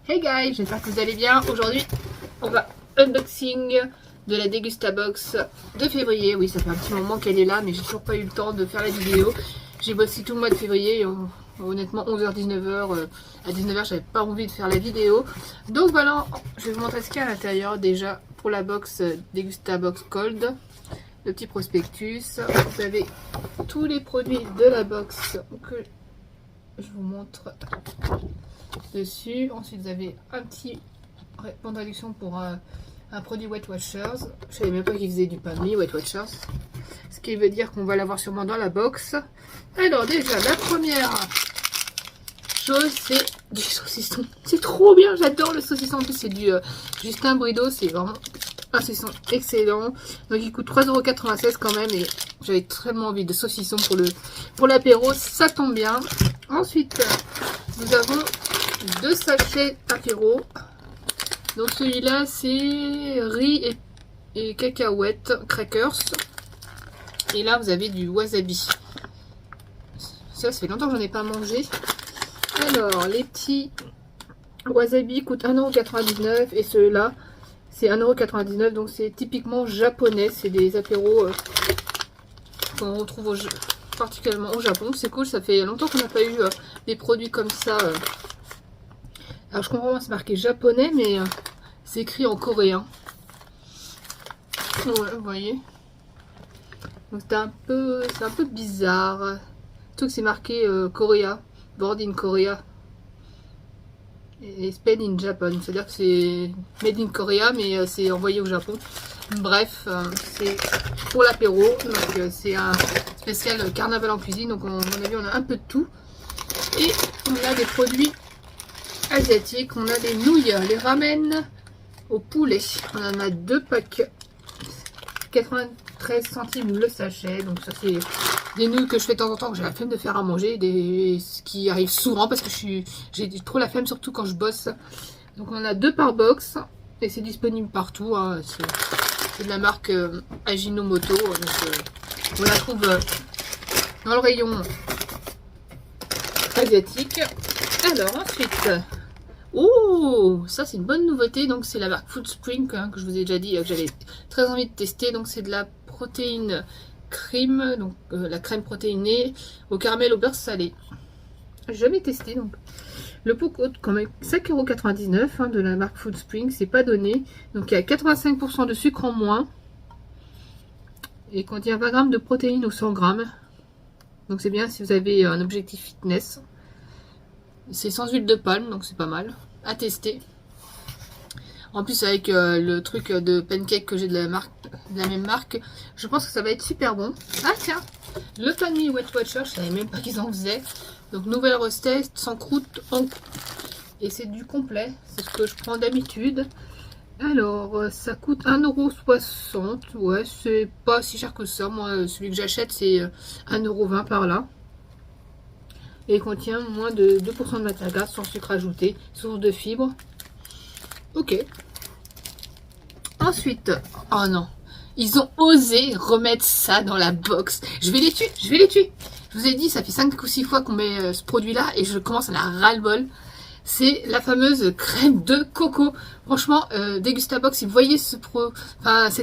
Hey guys, j'espère que vous allez bien. Aujourd'hui, on va unboxing de la Degustabox de février. Oui, ça fait un petit moment qu'elle est là, mais j'ai toujours pas eu le temps de faire la vidéo. J'ai bossé tout le mois de février, et honnêtement 11h, 19h. À 19h, j'avais pas envie de faire la vidéo. Donc voilà, je vais vous montrer ce qu'il y a à l'intérieur déjà pour la box Degustabox Cold. Le petit prospectus. Vous avez tous les produits de la box que je vous montre dessus. Ensuite vous avez un petit point de réduction pour un produit Weight Watchers. Je savais même pas qu'ils faisaient du pain de mie Weight Watchers, ce qui veut dire qu'on va l'avoir sûrement dans la box. Alors déjà la première chose, c'est du saucisson. C'est trop bien, j'adore le saucisson. En plus c'est du Justin Brideau, c'est vraiment un saucisson excellent. Donc il coûte 3,96 € quand même, et j'avais très envie de saucisson pour l'apéro, ça tombe bien. Ensuite nous avons 2 sachets apéro. Donc celui-là c'est riz et cacahuètes crackers, et là vous avez du wasabi. Ça fait longtemps que j'en ai pas mangé. Alors les petits wasabi coûtent 1,99 € et ceux-là c'est 1,99 €, donc c'est typiquement japonais. C'est des apéros qu'on retrouve particulièrement au Japon. C'est cool, ça fait longtemps qu'on n'a pas eu des produits comme ça. Alors je comprends, c'est marqué japonais, mais c'est écrit en coréen. Ouais, vous voyez. Donc c'est un peu bizarre. Tout que c'est marqué Korea, Board in Korea et Spend in Japan. C'est-à-dire que c'est Made in Korea, mais c'est envoyé au Japon. Bref, c'est pour l'apéro. Donc c'est un spécial carnaval en cuisine. Donc à mon avis on a un peu de tout. Et on a des produits asiatiques. On a des nouilles, les ramen au poulet. On en a 2 packs, 93 centimes le sachet. Donc ça c'est des nouilles que je fais de temps en temps, que j'ai la flemme de faire à manger, ce qui arrive souvent parce que j'ai trop la flemme, surtout quand je bosse. Donc on en a 2 par box et c'est disponible partout, hein. C'est de la marque Ajinomoto. Donc on la trouve dans le rayon asiatique. Alors ensuite, oh, ça c'est une bonne nouveauté. Donc c'est la marque Food Spring, hein, que je vous ai déjà dit que j'avais très envie de tester. Donc c'est de la protéine crème, donc la crème protéinée au caramel au beurre salé. J'ai jamais testé. Donc le pot coûte quand même 5,99 €, hein, de la marque Food Spring. C'est pas donné. Donc il y a 85% de sucre en moins et contient 20 g de protéines au 100 g. Donc c'est bien si vous avez un objectif fitness. C'est sans huile de palme, donc c'est pas mal à tester. En plus avec le truc de pancake que j'ai de la même marque, je pense que ça va être super bon. Ah tiens, le pain de mie Weight Watchers, je savais même pas qu'ils en faisaient. Donc nouvelle recette, sans croûte, et c'est du complet, c'est ce que je prends d'habitude. Alors ça coûte 1,60 €. Ouais, c'est pas si cher que ça. Moi celui que j'achète c'est 1,20 € par là. Et il contient moins de 2% de matière grasse, sans sucre ajouté, source de fibres. Ok. Ensuite, oh non, ils ont osé remettre ça dans la box. Je vais les tuer, je vais les tuer. Je vous ai dit, ça fait 5 ou 6 fois qu'on met ce produit-là et je commence à la ras-le-bol. C'est la fameuse crème de coco. Franchement, Degustabox, si vous voyez cette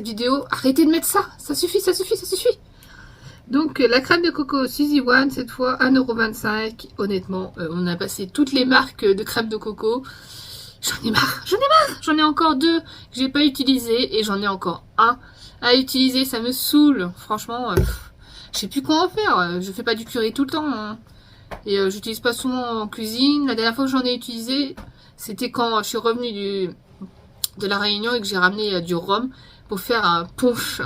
vidéo, arrêtez de mettre ça. Ça suffit, ça suffit, ça suffit. Donc la crème de coco Suzy One, cette fois 1,25 €. Honnêtement, on a passé toutes les marques de crème de coco. J'en ai marre, j'en ai marre. J'en ai encore 2 que j'ai pas utilisé et j'en ai encore un à utiliser. Ça me saoule, franchement. Je sais plus quoi en faire. Je fais pas du curry tout le temps, hein. Et j'utilise pas souvent en cuisine. La dernière fois que j'en ai utilisé, c'était quand je suis revenue de la Réunion et que j'ai ramené du rhum pour faire un punch.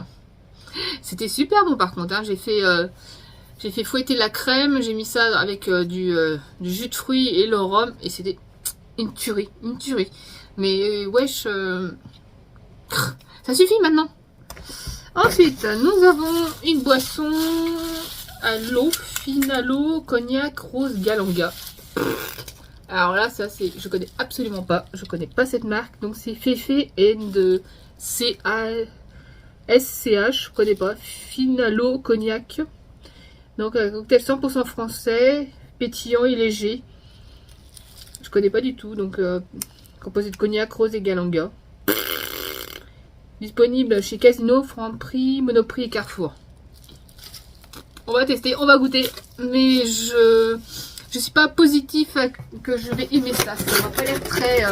C'était super bon par contre, hein. J'ai fait fouetter la crème, j'ai mis ça avec du jus de fruits et le rhum, et c'était une tuerie, une tuerie. Mais wesh, ça suffit maintenant. Ensuite, nous avons une boisson à l'eau, Finalo, cognac, rose, galanga. Alors là, ça c'est, je connais absolument pas, je connais pas cette marque, donc c'est Fefe and SCH, je connais pas, Finalo cognac. Donc un cocktail 100% français, pétillant et léger. Je connais pas du tout, donc composé de cognac, rose et galanga. Disponible chez Casino, Franprix, Monoprix et Carrefour. On va tester, on va goûter. Mais je suis pas positif que je vais aimer ça. Ça va pas l'air très...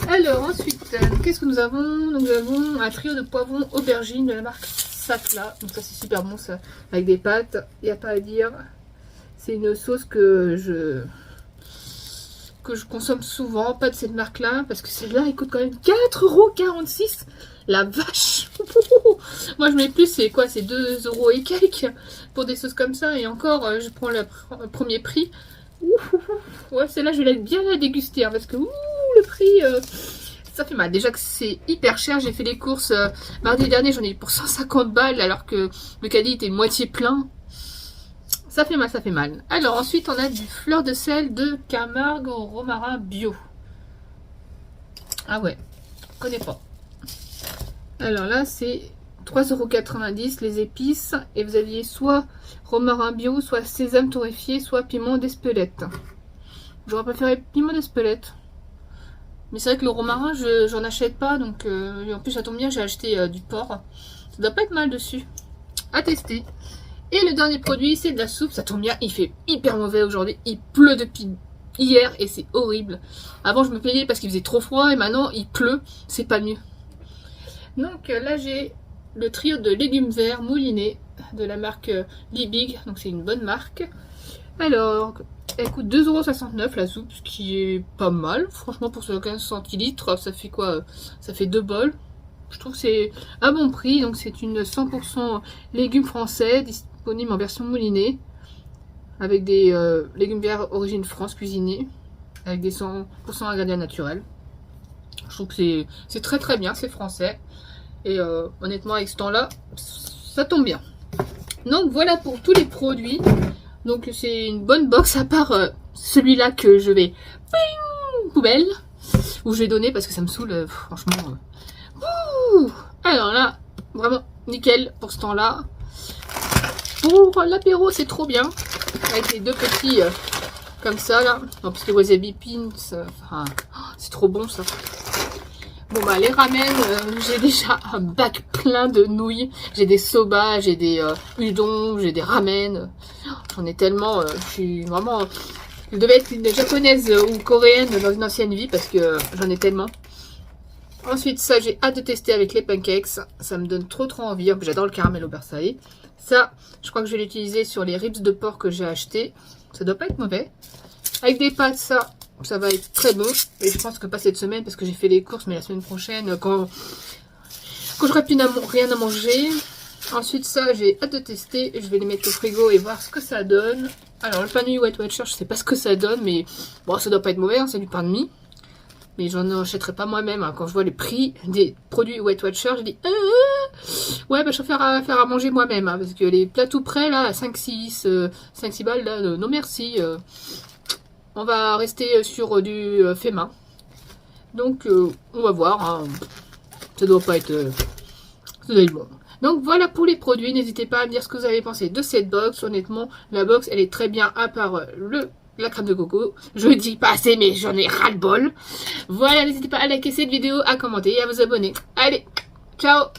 Alors ensuite, qu'est-ce que nous avons? Nous avons un trio de poivrons aubergines de la marque Sakla. Donc ça c'est super bon ça. Avec des pâtes, il n'y a pas à dire. C'est une sauce que je consomme souvent, pas de cette marque là, parce que celle-là elle coûte quand même 4,46 €. La vache. Moi je mets plus, c'est quoi, c'est 2 € et quelques pour des sauces comme ça, et encore je prends le premier prix. Ouais, celle-là je vais bien la déguster, hein, parce que le prix ça fait mal. Déjà que c'est hyper cher, j'ai fait les courses mardi dernier, j'en ai eu pour 150 balles alors que le caddie était moitié plein. Ça fait mal, ça fait mal. Alors ensuite on a du fleur de sel de Camargue au romarin bio. Ah ouais, je connais pas. Alors là c'est 3,90 € les épices. Et vous aviez soit romarin bio, soit sésame torréfié, soit piment d'Espelette. J'aurais préféré piment d'Espelette. Mais c'est vrai que le romarin, j'en achète pas. Donc en plus ça tombe bien, j'ai acheté du porc. Ça doit pas être mal dessus. À tester. Et le dernier produit, c'est de la soupe. Ça tombe bien, il fait hyper mauvais aujourd'hui. Il pleut depuis hier et c'est horrible. Avant, je me plaignais parce qu'il faisait trop froid et maintenant, il pleut. C'est pas mieux. Donc là, j'ai le trio de légumes verts moulinés de la marque Liebig. Donc c'est une bonne marque. Alors, elle coûte 2,69 € la soupe, ce qui est pas mal. Franchement, pour ce 15 centilitres, ça fait quoi? Ça fait 2 bols. Je trouve que c'est à bon prix. Donc c'est une 100% légumes français, disponible en version moulinée, avec des légumes verts origine France cuisinés, avec des 100% ingrédients naturels. Je trouve que c'est très très bien, c'est français. Et honnêtement avec ce temps-là, ça tombe bien. Donc voilà pour tous les produits. Donc c'est une bonne box, à part celui-là que je vais poubelle, où je vais donner parce que ça me saoule, franchement. Alors là, vraiment nickel pour ce temps-là. Pour l'apéro, c'est trop bien. Avec les deux petits comme ça là. En plus les wasabi pins, c'est trop bon ça. Bon bah les ramen, j'ai déjà un bac plein de nouilles. J'ai des soba, j'ai des udon, j'ai des ramen. J'en ai tellement, je suis vraiment... Je devais être une japonaise ou coréenne dans une ancienne vie parce que j'en ai tellement. Ensuite ça, j'ai hâte de tester avec les pancakes. Ça me donne trop envie. J'adore le caramel au beurre salé. Ça, je crois que je vais l'utiliser sur les ribs de porc que j'ai acheté. Ça doit pas être mauvais. Avec des pâtes, ça va être très bon. Et je pense que pas cette semaine parce que j'ai fait les courses, mais la semaine prochaine, quand j'aurai plus rien à manger. Ensuite ça, j'ai hâte de tester. Je vais les mettre au frigo et voir ce que ça donne. Alors le pain de mie Weight Watcher, je sais pas ce que ça donne, mais bon, ça doit pas être mauvais, hein, c'est du pain de mie. Mais j'en achèterai pas moi-même, hein. Quand je vois les prix des produits Weight Watcher, je dis ouais, bah je préfère faire à manger moi-même, hein, parce que les plats tout prêts là à 5-6 balles là, non merci. On va rester sur du fait main. Donc on va voir, hein. Ça doit pas être ça doit être bon. Donc voilà pour les produits, n'hésitez pas à me dire ce que vous avez pensé de cette box. Honnêtement, la box elle est très bien, à part la crème de coco. Je dis pas assez, mais j'en ai ras le bol. Voilà, n'hésitez pas à liker cette vidéo, à commenter et à vous abonner. Allez, ciao!